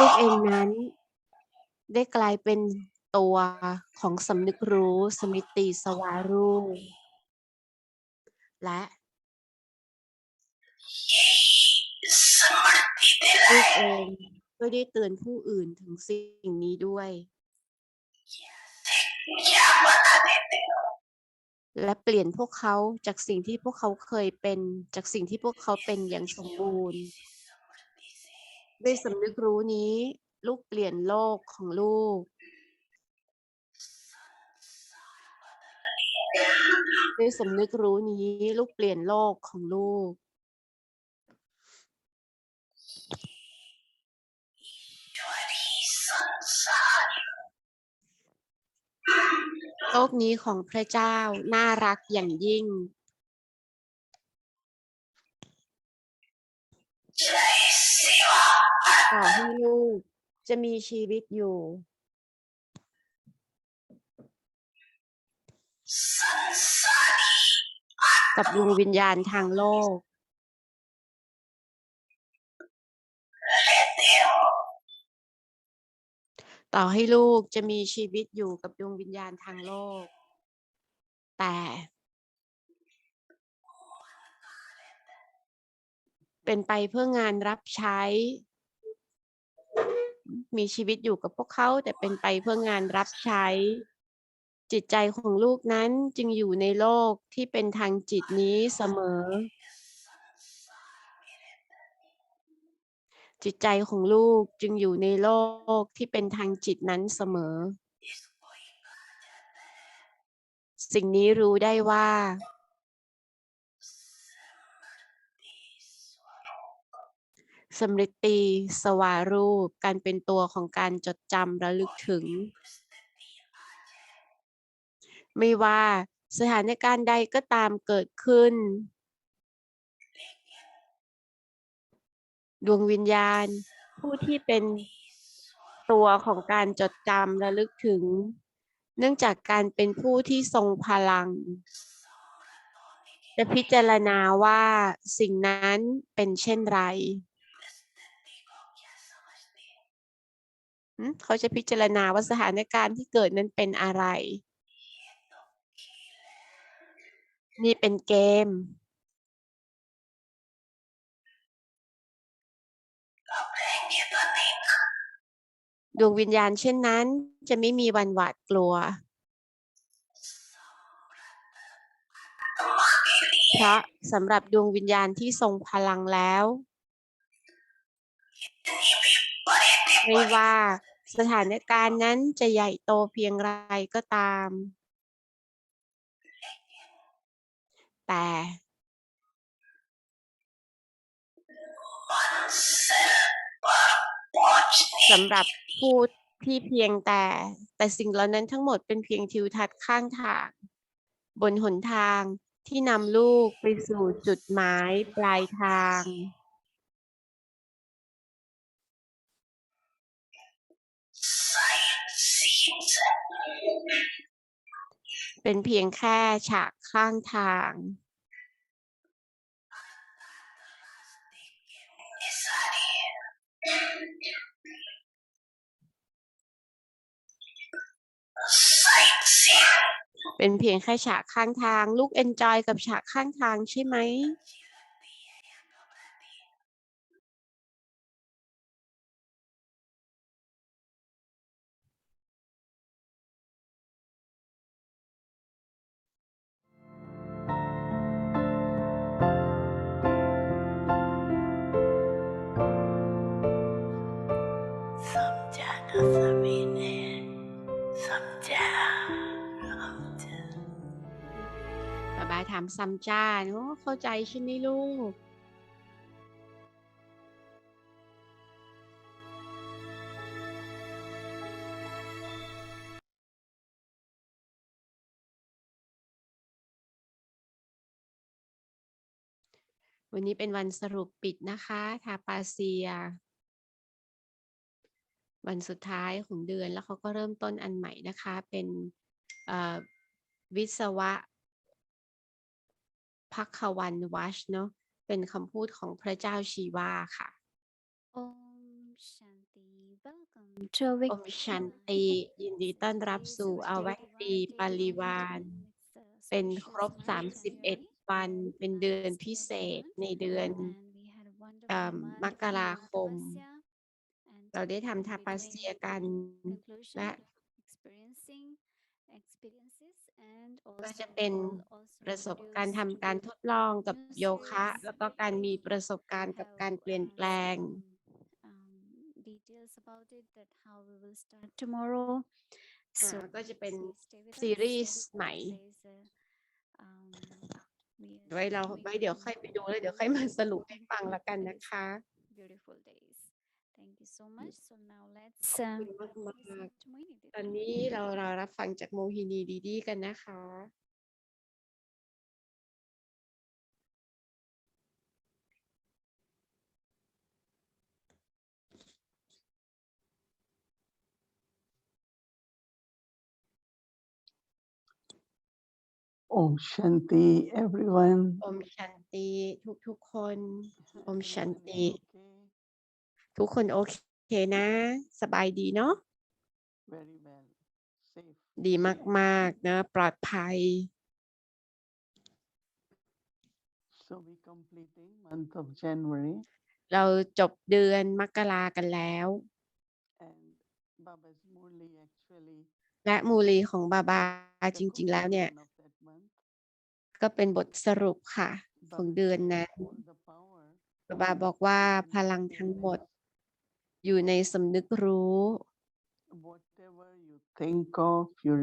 ลูกเองนั้นได้กลายเป็นตัวของสำนึกรู้สมิติสวารูปและลูกเองก็ได้เตือนผู้อื่นถึงสิ่งนี้ด้วยและเปลี่ยนพวกเขาจากสิ่งที่พวกเขาเคยเป็นจากสิ่งที่พวกเขาเป็นอย่างสมบูรณ์ด้วยสำนึกรู้นี้ลูกเปลี่ยนโลกของลูกด้วยสำนึกรู้นี้ลูกเปลี่ยนโลกของลูกโลกนี้ของพระเจ้าน่ารักอย่างยิ่งต่อให้ลูกจะมีชีวิตอยู่กับดวงวิญญาณทางโลกต่อให้ลูกจะมีชีวิตอยู่กับดวงวิญญาณทางโลกแต่เป็นไปเพื่องานรับใช้มีชีวิตอยู่กับพวกเขาแต่เป็นไปเพื่องานรับใช้จิตใจของลูกนั้นจึงอยู่ในโลกที่เป็นทางจิตนี้เสมอจิตใจของลูกจึงอยู่ในโลกที่เป็นทางจิตนั้นเสมอสิ่งนี้รู้ได้ว่าสมฤติสวารูปการเป็นตัวของการจดจำระลึกถึงไม่ว่าสถานการณ์ใดก็ตามเกิดขึ้นดวงวิญญาณผู้ที่เป็นตัวของการจดจำระลึกถึงเนื่องจากการเป็นผู้ที่ทรงพลังจะพิจารณาว่าสิ่งนั้นเป็นเช่นไรเขาจะพิจารณาว่าสถานการณ์ที่เกิดนั้นเป็นอะไรนี่เป็นเกมดวงวิญญาณเช่นนั้นจะไม่มีวันหวาดกลัวเพราะสำหรับดวงวิญญาณที่ทรงพลังแล้วไม่ว่าสถานการณ์นั้นจะใหญ่โตเพียงไรก็ตามแต่สำหรับผู้ที่เพียงแต่สิ่งเหล่านั้นทั้งหมดเป็นเพียงทิวทัศน์ข้างทางบนหนทางที่นำลูกไปสู่จุดหมายปลายทางเป็นเพียงแค่ฉากข้างทางเป็นเพียงแค่ฉากข้างทางลูกเอนจอยกับฉากข้างทางใช่ไหมบายถามซัมจ้าโอ้เข้าใจใช่ไหมลูกวันนี้เป็นวันสรุปปิดนะคะทาปาเซียวันสุดท้ายของเดือนแล้วเขาก็เริ่มต้นอันใหม่นะคะเป็นวิศวะภัควันวัชเนาะเป็นคำพูดของพระเจ้าชีวาค่ะ Om Shanti 12 โอ week มชันติยินดีต้อนรับสู่อวัตตีปาริวาลเป็นครบ31 วันเป็นเดือนพิเศษในเดือนมกราคมเราได้ทำทัปปัสเซียกันและก็จะเป็นประสบการณ์ทำการทดลองกับโยคะแล้วก็การมีประสบการณ์กับการเปลี่ยนแปลงdetails about it that how we will start tomorrow. So ก็จะเป็น stay with ซี us. รีส์ใหม่ We are ไว้เดี๋ยวค่อยไปดูแล้วเดี๋ยวค่อยมาสรุปให้ฟังละกันนะคะ beautiful days. Thank you so much. So now let's ขอบคุณมาก listen to Mohini ตอน Didi. นี้เรารับฟังจากโมฮินีดีดีกันนะคะ Om Shanti, everyone. อมชันติทุกคน อมชัน Everyone ติ is okay? ทุกคนโอเคนะ สบายดีเนาะ Very well. Safe. ดีมากๆนะปลอดภัย So we completing month of January เราจบเดือนมกรากันแล้ว and Baba's Murli actually และมูลีของบาบา the จริง ๆ แล้วเนี่ย conclusion of that month. ก็เป็นบทสรุปค่ะ ของ Baba เดือน said นั้น all the power บาบาบอกว่า is in พลังทั้งหมด awareness. อยู่ในสำนึกรู้ Whatever you think of, you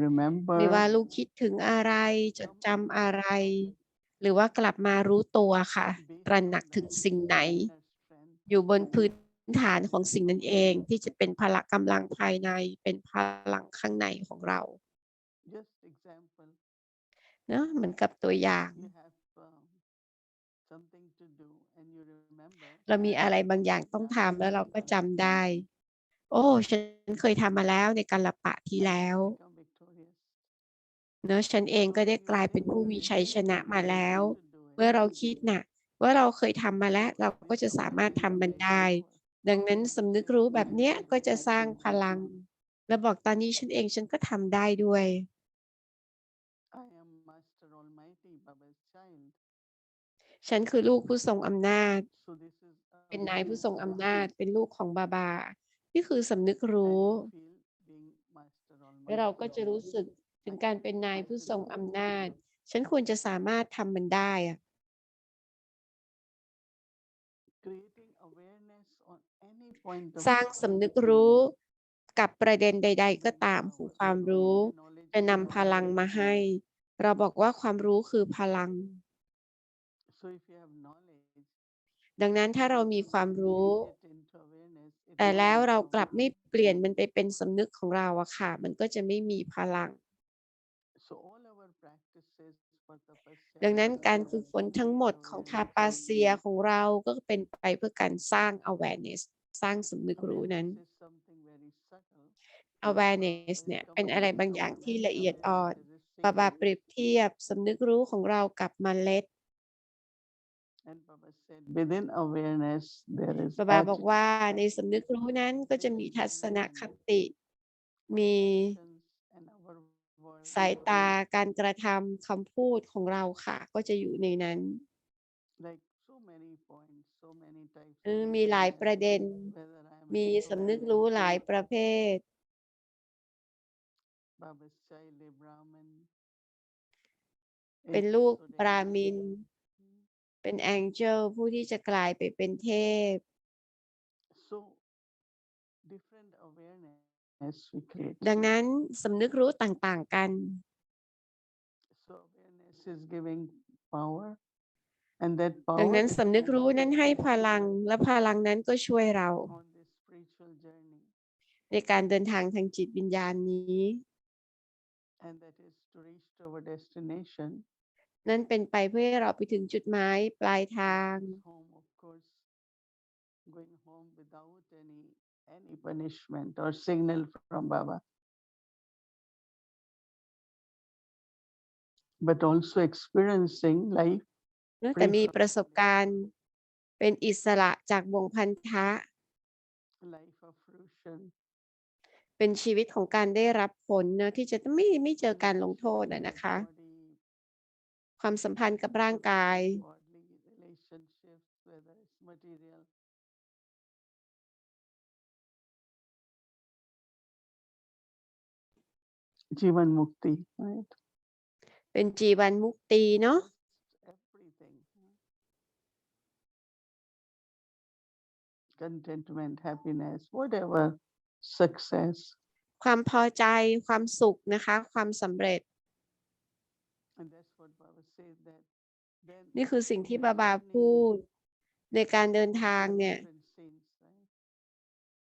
ไม่ว่า remember, ลูกคิดถึงอะไรจดจำอะไร หรือว่ากลับมารู้ตัวค่ะ ต based ระ on หนักถึง that สิ่งไหน inner strength. อยู่บนพื้นฐานของสิ่งนั้นเองที่จะเป็นพละกำลังภายใน เป็นพลังข้างในของเรา Just example, เนอะเหมือนกับตัวอย่าง you have something to do and you remember เรามีอะไรบางอย่างต้องทำแล้วเราก็จำได้ โอ้ฉันเคยทำมาแล้วในกัลปะที่แล้ว become victorious. เนอะฉันเอง So ก็ when ได้ you กลายเป็น think ผู้ you มีชัยชนะ remember, มา you แล้ว start to do เมื่อ it. เราคิดน่ะ ว่าเราเคยทำมาแล้ว เรา So ก็จะ this สามารถ awareness ทำมัน creates ได้ power. ดังนั้นสำนึกรู้แบบเนี้ย ก็จะสร้างพลัง I แล้วบอกตอนนี้ฉันเองฉันก็ทำได้ด้วย am Master Almighty, Baba's child. ฉันคือลูกผู้ทรงอำนาจ So this is เป็นนายผู้ awareness ทรงอำนาจ เป็นลูกของบาบา นี่คือสำนึกรู and ้ you feel being Master แล้วเราก็ Almighty. จะรู้สึกถึงการเป็นนาย I ผู้ should ทรง do อำ it. นาจ ฉันควรจะสามารถทำมันได้อะ Creating awareness on any point of สร้าง time สำนึกรู้กับประเด็นใด ๆ ก็ will ตาม give ของ power. ความรู้ The knowledge จะ is นำพลัง power. มาให้ เราบอกว่าความรู้คือพลัง So if you have knowledge, ดังนั้น ถ้าเรามี you ความ don't รู้ change it into awareness, it แต่ will แล้ว be เรากลับไม่ power. เปลี่ยนมันไปเป็นสำนึกของเราอะค่ะ มันก็จะไม่มีพลัง So all our practices for tapasya ดังนั้น การ is ฝึก ฝ to นทั้งหม create ดของ ทา awareness. ปาเซีย ของเราก็เป็นไปเพื่อการสร้าง awareness สร้างสำนึกรู้นั้น Awareness is something very subtle. awareness Baba เนี่ is ย เป็นอะไร comparing บางอย่างที่ ละ awareness เอียดอ่อน as a บาบา seed. เปรียบเทียบสำนึกรู้ของเรากับเมล็ด And Baba said, within awareness, there is บาบาบอกว่า attitude, ในสำนึกรู้นั้นก็จะมีทัศนคติ our มี actions and our words. สายตา การกระทำ คำพูดของเราค่ะ ก็จะอยู่ในนั้น Like so many points, so many types มีหลาย of ประเด็น awareness, whether I'm มี an สำนึกรู้หลาย awareness ประเภท Baba's child, a Brahmin, เป็น angel ลูก to บรา angel. หมิน เป็น angel ผู้ที่จะกลายไปเป็นเทพ So different awareness we create. ดังนั้นสำนึกรู้ต่าง ๆ กัน So awareness is giving power, and that ดัง power นั้น is สำนึกรู้นั้น ให้ helping พลัง และพลังนั้นก็ช่วยเรา on this spiritual journey, ในการเดินทางทางจิตวิญญาณนี้ and that is to reach to our destination. นั่นเป็นไปเพื่อให้เราไปถึงจุดหมายปลายทาง That is home, of course, going home without any punishment or signal from Baba, but also experiencing life แต่ free มี from ประสบการณ์ เป็นอิสระจากบ่วงพันธะ life of fruition, เป็นชีวิตของการได้รับผลนะที่จะไม่เจอการลงโทษนะคะ ความสัมพันธ์กับร่างกาย Jivan Mukti, right? เป็นจีวันมุกตีเนาะ Everything. Contentment, happiness, whatever, success. ความพอใจความสุขนะคะความสำเร็จ And that's what Baba says that then นี่คือสิ่งที่บาบา journey พูดในการเดินทางเนี่ย different scenes, right?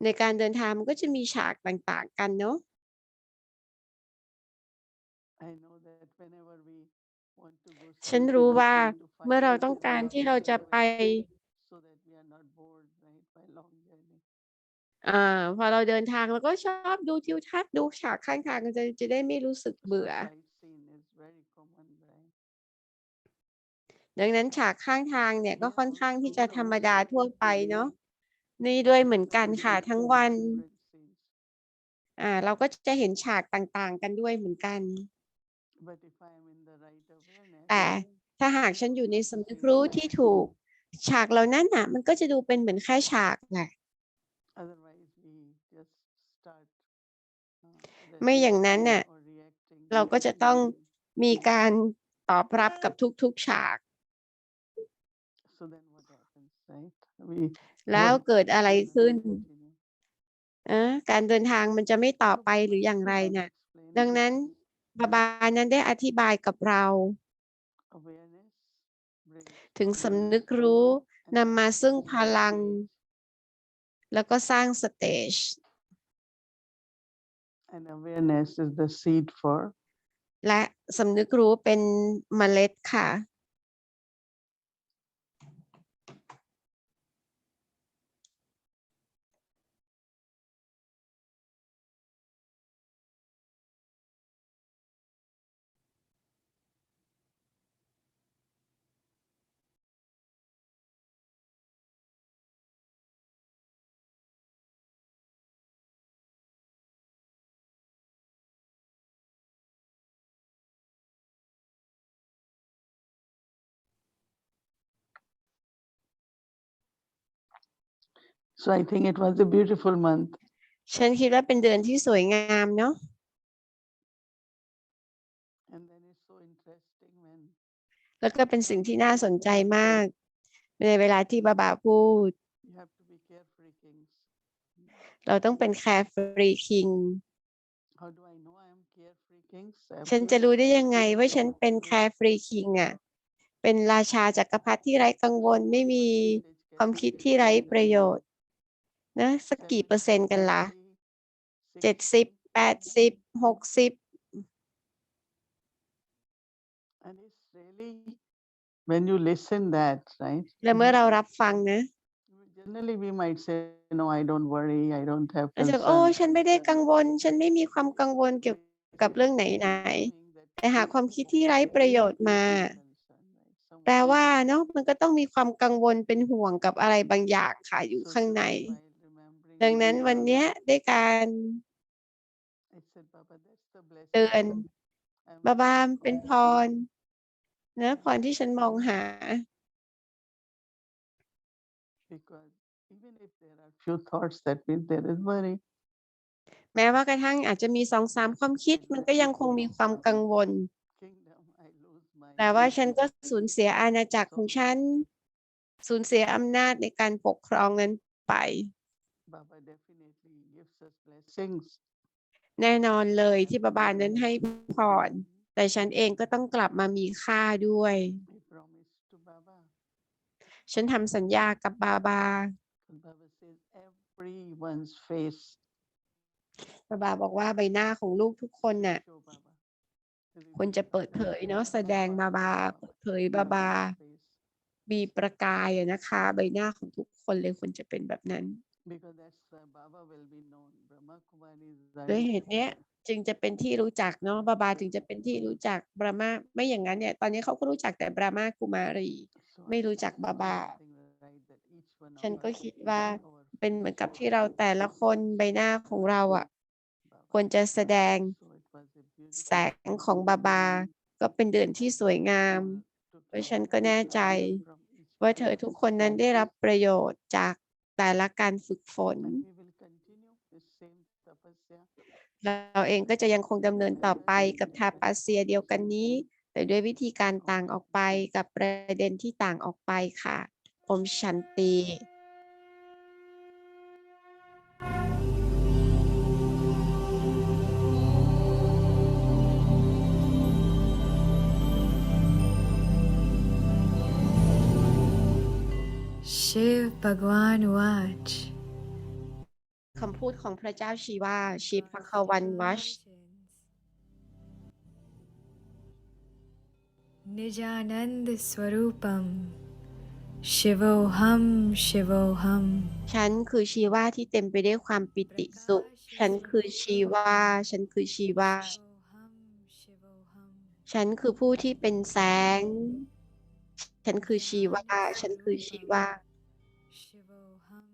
ในการเดินทางมันก็จะมีฉากต่างๆกันเนาะ I know that whenever we want to go ฉัน scene to รู้ go ว่า scene to find เมื่อเรา out ต้อง what การ we ที่เราจะไป so that we are not bored, right, by long journey. พอเราเดินทางเราก็ชอบดูทิวทัศน์ดูฉากข้างทางจะได้ไม่รู้สึก So เบื่อ sightseeing is very common, right? ดังนั้นฉากข้างทางเนี่ยก็ Here ค่อนข้าง also ที่จะธรรมดา we ทั่ว have ไป to เนาะ be นี่ด้วยเหมือนกันค่ะ ทั้งวัน different scenes. เราก็จะเห็นฉากต่างๆ กันด้วยเหมือนกัน But if I am in the right awareness, แต่ถ้าหากฉันอยู่ในสำนึกรู้ที่ถูก ฉากเหล่านั้นน่ะ มันก็จะดูเป็นเหมือนแค่ฉากแหละ otherwise we just start ไม่อย่างนั้นน่ะ or reacting เราก็จะต้องมีการตอบรับกับทุกๆฉาก so then what happens, right? We แล้วเกิดอะไร cannot ขึ้น continue. การเดินทางมันจะไม่ต่อ So ไป Baba หรืออย่างไร Baba น่ะ explained ดังนั้น that บาบานั้นได้อธิบายกับเรา awareness brings ถึง power สำนึกรู้ and นำมาซึ่งพลัง stage. แล้วก็สร้างสเตจ And awareness is the seed for และสำนึกรู้เป็นเมล็ดค่ะ so I think it was a beautiful month. ฉันคิดว่าเป็นเดือนที่สวยงามเนาะ And then it's so interesting when แล้วก็เป็นสิ่งที่น่าสนใจมาก ในเวลาที่บาบาพูด you have to be carefree kings. เราต้องเป็น carefree king How do I know I am carefree kings? I have ฉันจะ to รู้ได้ยังไงว่าฉันเป็น carefree king เป็นราชาจักรพรรดิที่ไร้กังวล ไม่มีความคิดที่ไร้ประโยชน์ นะ สักกี่เปอร์เซ็นต์กันล่ะ 70 80 60 And it's really when you listen that, right? แล้วเมื่อเรารับฟังนะ Generally we might say, no, I don't worry, I don't have เราจะโอ้ concern. ฉันไม่ได้กังวล ฉันไม่มีความกังวลเกี่ยวกับเรื่องไหน แต่หากความคิดที่ไร้ประโยชน์มา แปลว่าเนาะมันก็ต้องมีความกังวลเป็นห่วงกับอะไรบางอย่างค่ะอยู่ข้างใน ดังนั้นวันนี้ได้การเตือนบาบามเป็นพรนะพรที่ฉันมองหา Because even if there are few thoughts, that means there is worry. แม้ว่ากระทั่งอาจจะมี 2-3 ความคิดมันก็ยังคงมีความกังวล Kingdom, I lose my แปลว่าฉันก็สูญเสียอาณาจักรของฉัน สูญเสียอำนาจในการปกครองนั้นไป Baba definitely gives us blessings. แน่นอนเลยที่บาบานั้นให้พร แต่ฉันเองก็ต้องกลับมามีค่าด้วย I promise to Baba. ฉันทำสัญญากับบาบา Baba says everyone's face. บาบาบอกว่าใบหน้าของลูกทุกคนน่ะ Show Baba. ควรจะเปิดเผยเนาะแสดงบาบา เปิดเผยบาบา มีประกายนะคะ ใบหน้าของทุกคนเลยควรจะเป็นแบบนั้น Because that's Baba will be known. Brahma Kumari is ด้วยเหตุเนี้ยจึงจะเป็นที่รู้จักเนาะบาบาถึงจะเป็นที่รู้จักบรามาไม่อย่างนั้นเนี่ยตอนนี้เขาก็รู้จักแต่บรามากุมารี ไม่รู้จักบาบา ฉันก็คิดว่าเป็นเหมือนกับที่เราแต่ละคนใบหน้าของเรา ควรจะแสดง So it was a แส beautiful งของบาบา ก็เป็นเดือนที่สวยงาม เพราะฉันก็แน่ใจ from each ว่าเธอทุกคนนั้นได้รับประโยชน์จากแต่ละการฝึกฝน and we will continue this same tapasya เราเองก็จะยังคงดำเนินต่อไปกับทาปาเซียเดียวกันนี้ แต่ด้วยวิธีการต่างออกไปกับประเด็นที่ต่างออกไปค่ะโอมชันติ Shiv Bhagwan Vach คำพูดของพระเจ้าชีวาชีพควันวัช Nijanand Swarupam Shivoham Shivoham ฉันคือชีวาที่เต็มไปด้วยความปิติสุข ฉันคือชีวา ฉันคือชีวา Shivoham Shivoham ฉันคือผู้ที่เป็นแสง ฉันคือชีวา Nijanand ฉันคือชีวา Shivoham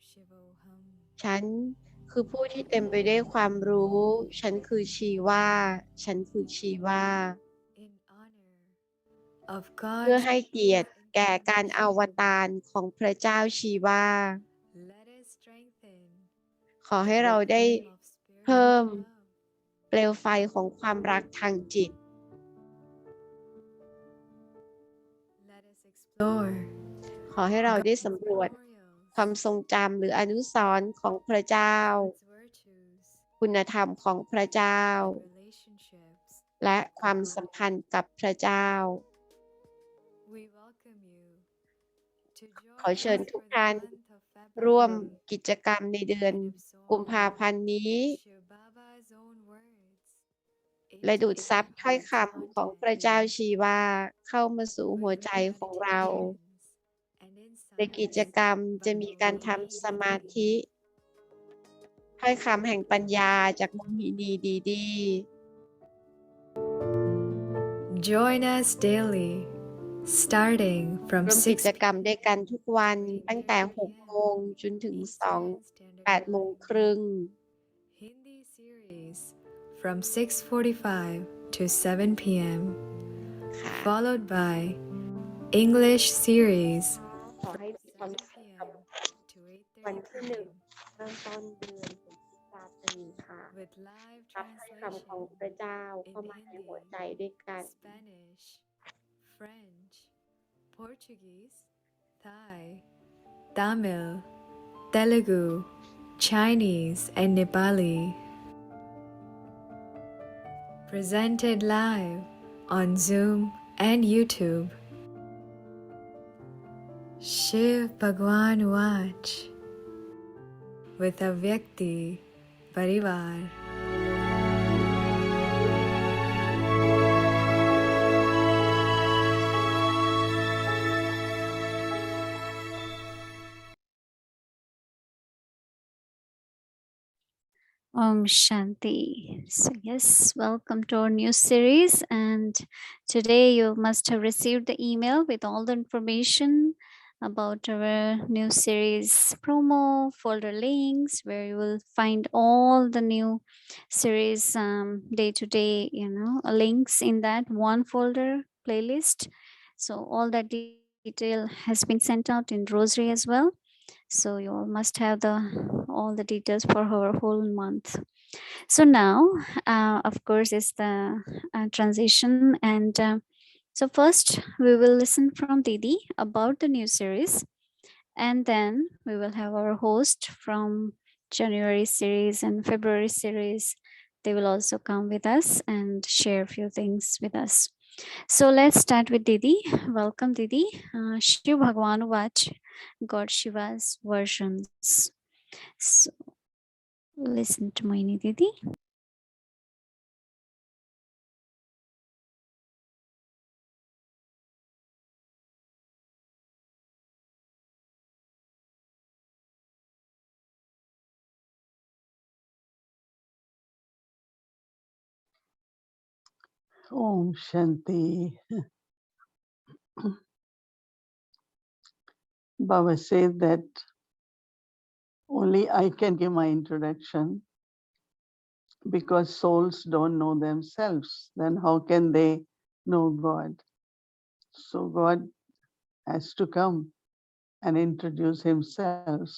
Shivoham ฉันคือผู้ที่เต็มไปด้วยความรู้ ฉันคือชีวา ฉันคือชีวา In honor of เพื่อ God ให้เกียรติแก่การอวตารของพระเจ้าชีวา let us strengthen ขอให้เราได้ flame of เพิ่ม spiritual love เปลวไฟของความรักทางจิต Let us explore ขอให้เราได้ God's สำรวจ memorials ความทรงจำหรืออนุสรณ์ของพระเจ้า God's virtues คุณธรรมของพระเจ้า and relationships และความสัมพันธ์กับพระเจ้า We welcome you to ขอ join เชิญ us ทุก for the ท่าน month of ร่วม February กิจกรรมในเดือน and กุมภา absorb พันธ์นี้ Shiv Baba's own words และ into ดูดซับ our ถ้อย heart's คำของพระ content เจ้าชีวา เข้ามาสู่ with หัวใจของเรา meditations and ในกิจ insights กรรมจะ by มีการทำ Mohini สมาธิ Didi. ถ้อยคำแห่งปัญญาจากโมหินีดีดี Join us daily starting from ร่วมกิจ 6 กรรมด้วยกันทุกวันตั้งแต่ 6 โมงจนถึง Eastern 8 โมงครึ่ง Hindi series from 6:45 to 7 p.m. ค่ะ followed by English series ขอให้มีความ 7 สุขกับ p.m. to วัน 8:30 ที่ 1 p.m. เริ่มต้นเดือนพฤศจิกายนนี้ค่ะ with live รับถ้อยคำของ translation พระเจ้า in เข้ามาในหัว Hindi, ใจด้วยกัน Spanish, French, Portuguese, Thai, Tamil, Telugu, Chinese, and Nepali. Presented live on Zoom and YouTube. Shiv Bhagwan Vach with a Vyakti Parivar. Shanti. So, yes, welcome to our new series. And today you must have received the email with all the information about our new series promo, folder links, where you will find all the new series day to day, links in that one folder playlist. So, all that detail has been sent out in Rosary as well. So you all must have all the details for our whole month. So now, of course, is the transition, and so first we will listen from Didi about the new series, and then we will have our host from January series and February series. They will also come with us and share a few things with us. So let's start with Didi. Welcome, Didi. Shiv Bhagwan Vach, God Shiva's versions. So listen to Mohini Didi. Om Shanti. Baba said that only I can give my introduction. because souls don't know themselves. Then how can they know God? So God has to come and introduce himself.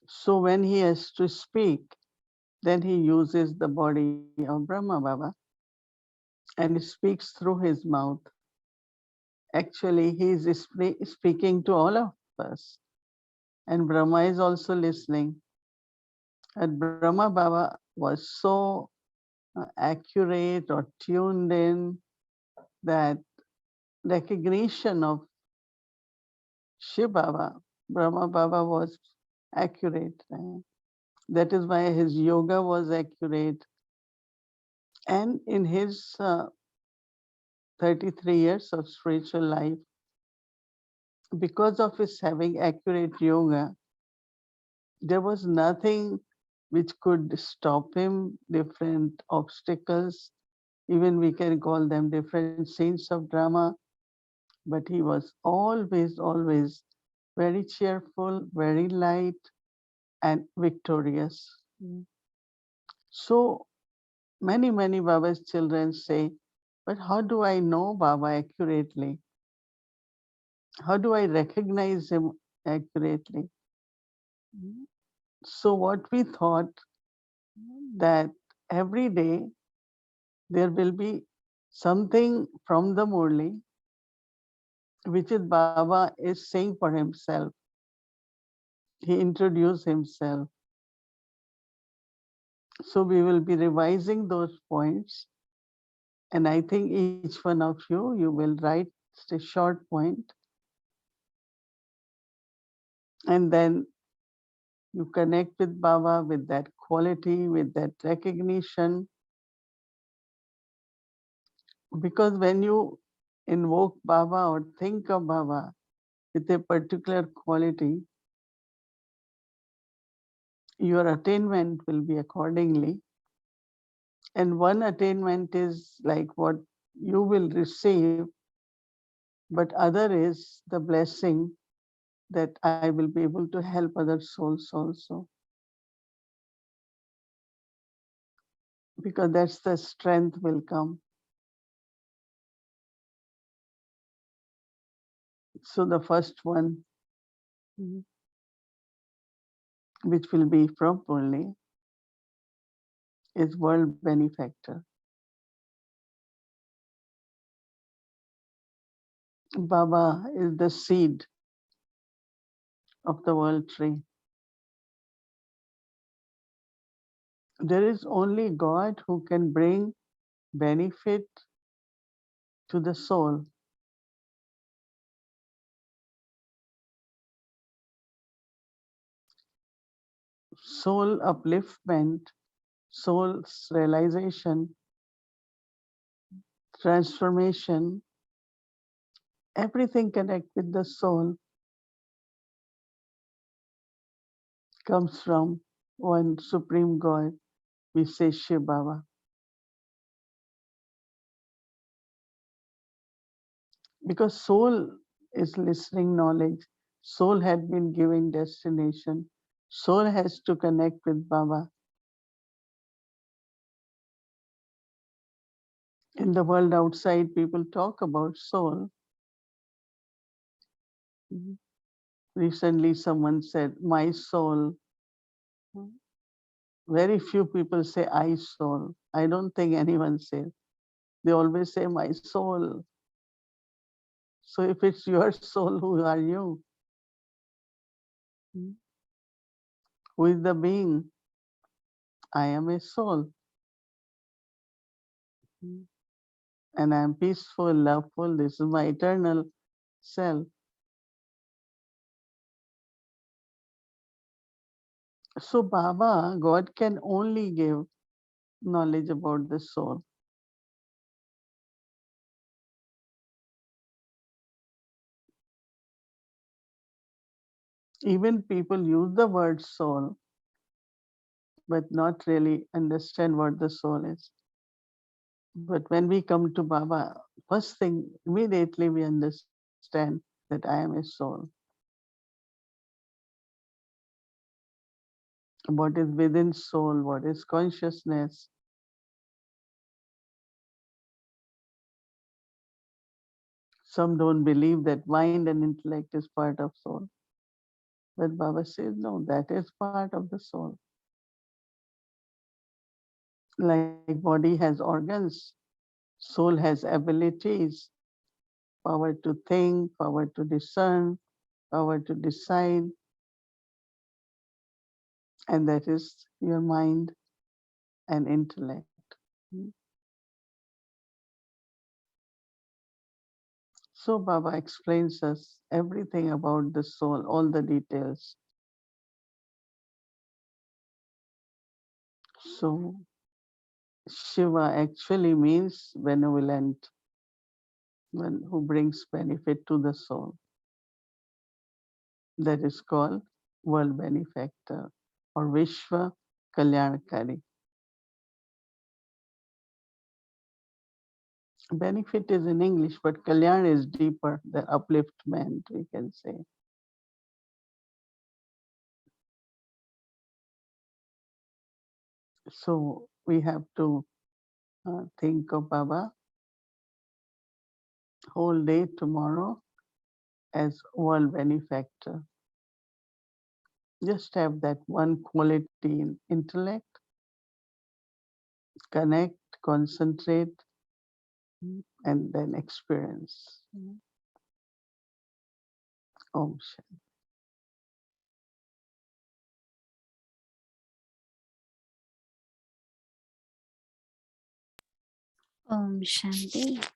So when he has to speak, then he uses the body of Brahma Baba and speaks through his mouth. Actually, he is speaking to all of us. And Brahma is also listening. And Brahma Baba was so accurate or tuned in that recognition of Shiv Baba, Brahma Baba was accurate. Right? That is why his yoga was accurate. And in his 33 years of spiritual life, because of his having accurate yoga, there was nothing which could stop him, different obstacles, even we can call them different scenes of drama. But he was always very cheerful, very light, and victorious. So many Baba's children say, but how do I know Baba accurately? How do I recognize him accurately? So what we thought that every day there will be something from the Murli which is Baba is saying for himself. He introduced himself. So we will be revising those points. And I think each one of you will write a short point. And then you connect with Baba with that quality, with that recognition. Because when you invoke Baba or think of Baba with a particular quality, your attainment will be accordingly. And one attainment is like what you will receive, but other is the blessing that I will be able to help other souls also. Because that's the strength will come. So the first one, which will be properly, is world benefactor. Baba is the seed of the world tree. There is only God who can bring benefit to the soul. Soul upliftment, soul's realization, transformation, everything connect with the soul comes from one supreme God, we say Shiv Baba. Because soul is listening knowledge, soul had been given destination, soul has to connect with Baba. In the world outside, people talk about soul. Recently, someone said, my soul. Very few people say, I soul. I don't think anyone says. They always say, my soul. So if it's your soul, who are you? Who is the being? I am a soul. And I am peaceful, loveful. This is my eternal self. So Baba, God can only give knowledge about the soul. Even people use the word soul, but not really understand what the soul is. But when we come to Baba, first thing, immediately we understand that I am a soul. what is within soul, what is consciousness. Some don't believe that mind and intellect is part of soul. But Baba says, no, that is part of the soul. Like body has organs, soul has abilities, power to think, power to discern, power to decide, and that is your mind and intellect. So Baba explains us everything about the soul, all the details. So Shiva actually means benevolent, one who brings benefit to the soul. That is called world benefactor or Vishwa Kalyankari. Benefit is in English, but Kalyan is deeper, the upliftment, we can say. So we have to think of Baba whole day tomorrow as world benefactor. Just have that one quality in intellect, connect, concentrate, and then experience. Om Shanti. Om Shanti.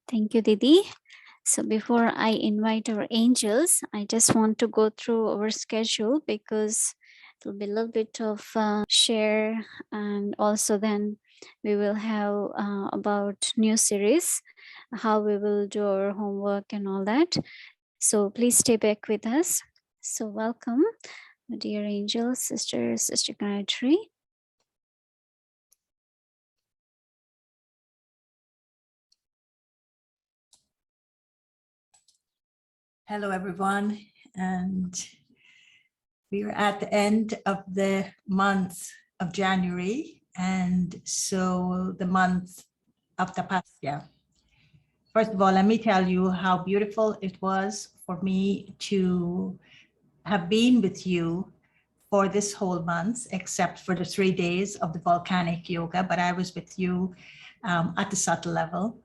Thank you, Didi. So before I invite our angels, I just want to go through our schedule because it will be a little bit of share, and also then we will have about new series, how we will do our homework and all that. So please stay back with us. So welcome, my dear angels, Sister Gayatri. Hello, everyone. And we are at the end of the month of January, and so the month of Tapasya. First of all, let me tell you how beautiful it was for me to have been with you for this whole month, except for the 3 days of the volcanic yoga, but I was with you at the subtle level.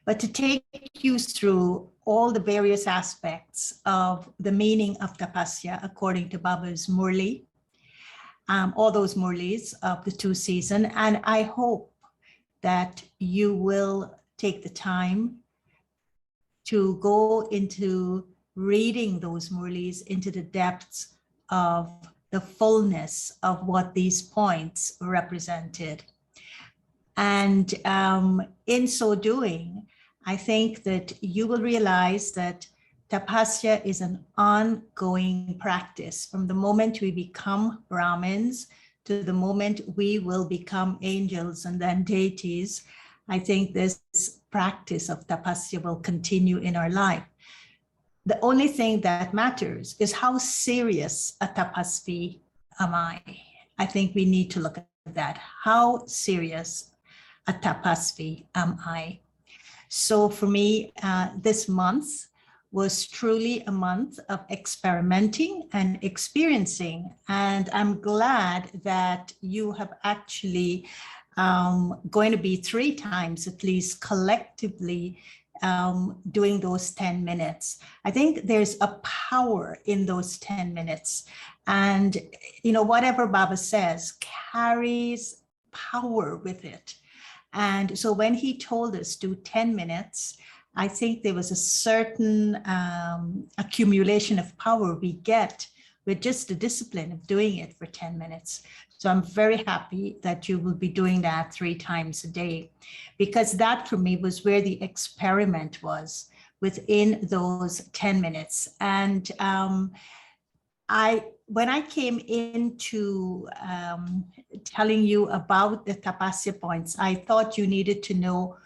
But to take you through all the various aspects of the meaning of Tapasya according to Baba's Murli, all those Murlis of the 2 seasons. And I hope that you will take the time to go into reading those Murlis into the depths of the fullness of what these points represented. And in so doing, I think that you will realize that Tapasya is an ongoing practice from the moment we become Brahmins to the moment we will become angels and then deities. I think this practice of Tapasya will continue in our life. The only thing that matters is how serious a Tapasvi am I. I think we need to look at that. How serious a Tapasvi am I? So for me, this month was truly a month of experimenting and experiencing. And I'm glad that you have actually going to be 3 times at least collectively doing those 10 minutes. I think there's a power in those 10 minutes. And, you know, whatever Baba says carries power with it. And so when he told us do 10 minutes, I think there was a certain accumulation of power we get with just the discipline of doing it for 10 minutes. So I'm very happy that you will be doing that 3 times a day, because that for me was where the experiment was within those 10 minutes. And when I came into telling you about the Tapasya points, I thought you needed to know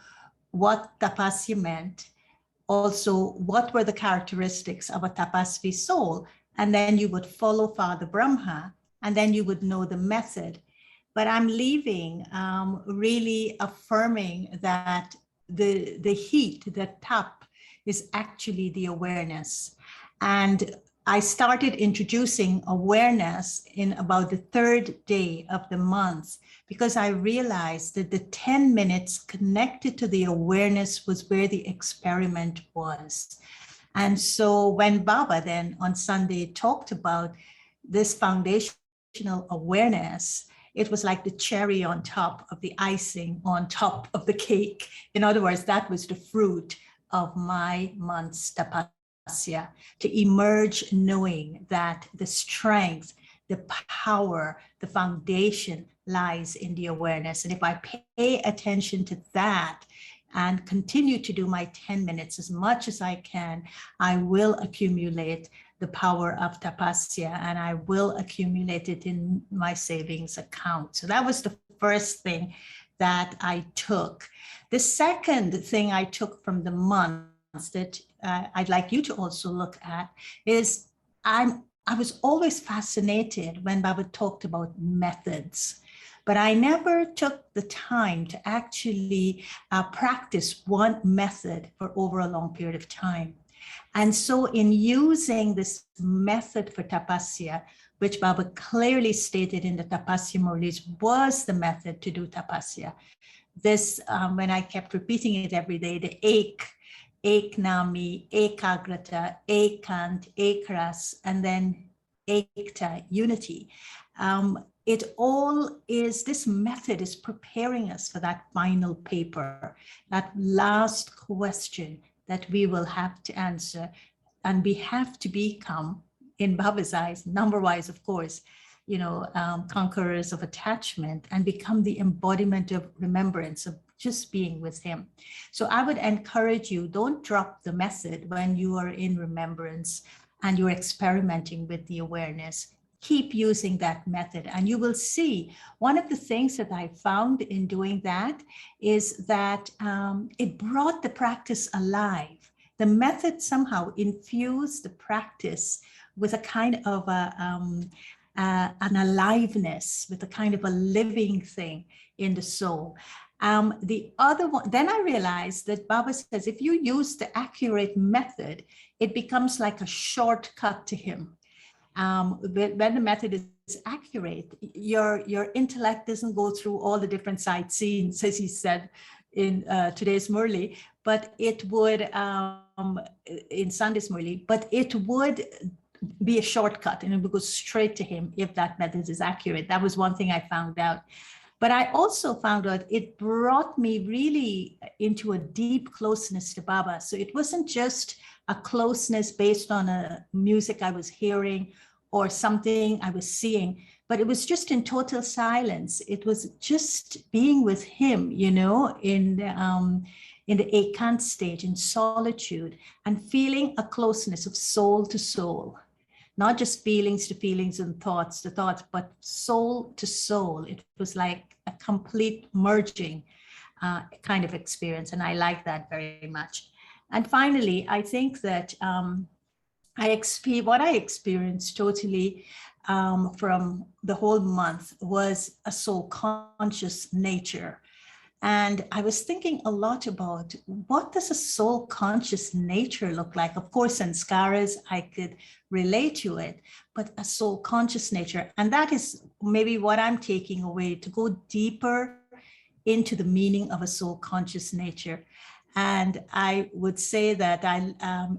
what Tapasya meant, also what were the characteristics of a Tapasvi soul, and then you would follow Father Brahma and then you would know the method. But I'm leaving really affirming that the heat, the tap, is actually the awareness. And I started introducing awareness in about the 3rd day of the month, because I realized that the 10 minutes connected to the awareness was where the experiment was. And so when Baba then on Sunday talked about this foundational awareness, it was like the cherry on top of the icing on top of the cake. In other words, that was the fruit of my month's tapasya, to emerge knowing that the strength, the power, the foundation lies in the awareness. And if I pay attention to that and continue to do my 10 minutes as much as I can, I will accumulate the power of tapasya, and I will accumulate it in my savings account. So that was the first thing that I took. The second thing I took from the months that I'd like you to also look at is I was always fascinated when Baba talked about methods, but I never took the time to actually practice one method for over a long period of time. And so in using this method for tapasya, which Baba clearly stated in the Tapasya Murlis was the method to do tapasya. This, when I kept repeating it every day, the eknami, ekagrata, ekant, ekras, and then ekta, unity. It all is, this method is preparing us for that final paper, that last question that we will have to answer, and we have to become, in Baba's eyes, number-wise, of course, conquerors of attachment, and become the embodiment of remembrance, of just being with him. So I would encourage you, don't drop the method when you are in remembrance and you're experimenting with the awareness. Keep using that method, and you will see one of the things that I found in doing that is that it brought the practice alive. The method somehow infused the practice with a kind of an aliveness, with a kind of a living thing in the soul. The other one, then I realized that Baba says, if you use the accurate method, it becomes like a shortcut to him. When the method is accurate, your intellect doesn't go through all the different sightseeing, as he said in today's Murli, but it would, in Sunday's Murli, but it would be a shortcut, and it would go straight to him if that method is accurate. That was one thing I found out. But I also found out it brought me really into a deep closeness to Baba. So it wasn't just a closeness based on a music I was hearing or something I was seeing, but it was just in total silence. It was just being with him, in the ekant stage, in solitude, and feeling a closeness of soul to soul. Not just feelings to feelings and thoughts to thoughts, but soul to soul. It was like a complete merging kind of experience. And I like that very much. And finally, I think that what I experienced totally from the whole month was a soul conscious nature. And I was thinking a lot about, what does a soul conscious nature look like? Of course, sanskaras, I could relate to it, but a soul conscious nature. And that is maybe what I'm taking away, to go deeper into the meaning of a soul conscious nature. And I would say that I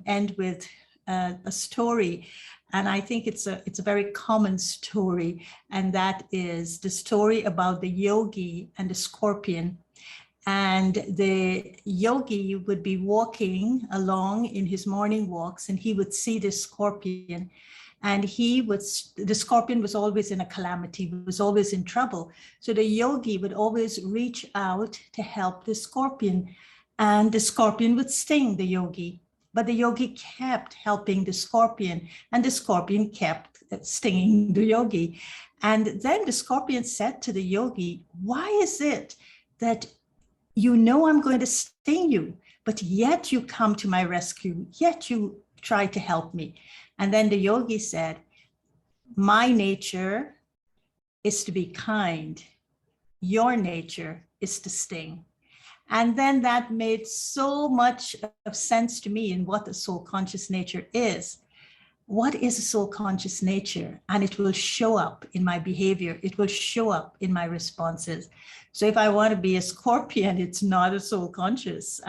end with a story. And I think it's a very common story. And that is the story about the yogi and the scorpion. And the yogi would be walking along in his morning walks, and he would see the scorpion. And the scorpion was always in a calamity, was always in trouble. So the yogi would always reach out to help the scorpion, and the scorpion would sting the yogi. But the yogi kept helping the scorpion, and the scorpion kept stinging the yogi. And then the scorpion said to the yogi, "Why is it that I'm going to sting you, but yet you come to my rescue, yet you try to help me?" And then the yogi said, "My nature is to be kind. Your nature is to sting. And then that made so much of sense to me in what the soul conscious nature is. What is a soul conscious nature? And it will show up in my behavior. It will show up in my responses. So if I want to be a Scorpion, it's not a soul conscious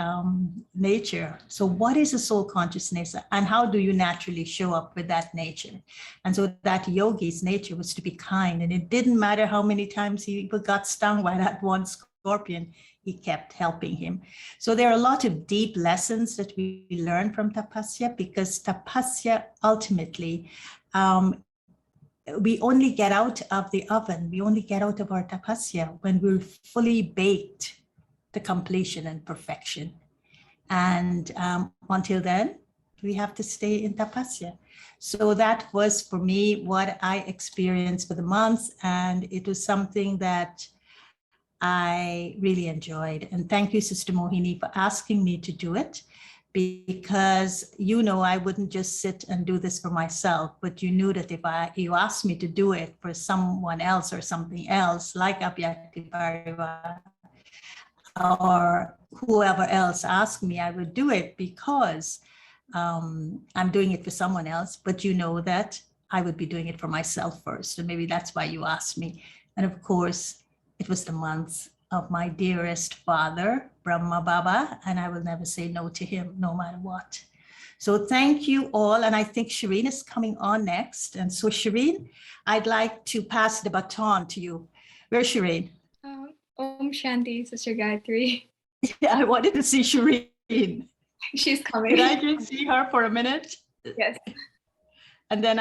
nature. So what is a soul conscious nature, and how do you naturally show up with that nature? And so that yogi's nature was to be kind, and it didn't matter how many times he got stung by that one Scorpion, he kept helping him. So there are a lot of deep lessons that we learn from Tapasya, because Tapasya ultimately, we only get out of the oven, we only get out of our Tapasya when we're fully baked to completion and perfection. And until then, we have to stay in Tapasya. So that was for me what I experienced for the month, and it was something that I really enjoyed. And thank you, Sister Mohini, for asking me to do it, because I wouldn't just sit and do this for myself, but you knew that if you asked me to do it for someone else or something else, like Abhyakti Parivar or whoever else asked me, I would do it, because I'm doing it for someone else, but that I would be doing it for myself first. And maybe that's why you asked me. And of course, it was the month of my dearest father, Brahma Baba, and I will never say no to him, no matter what. So thank you all. And I think Shireen is coming on next. And so Shireen, I'd like to pass the baton to you. Where's Shireen? Om Shanti, Sister Gayatri. I wanted to see Shireen. She's coming. Could I just see her for a minute? Yes. And then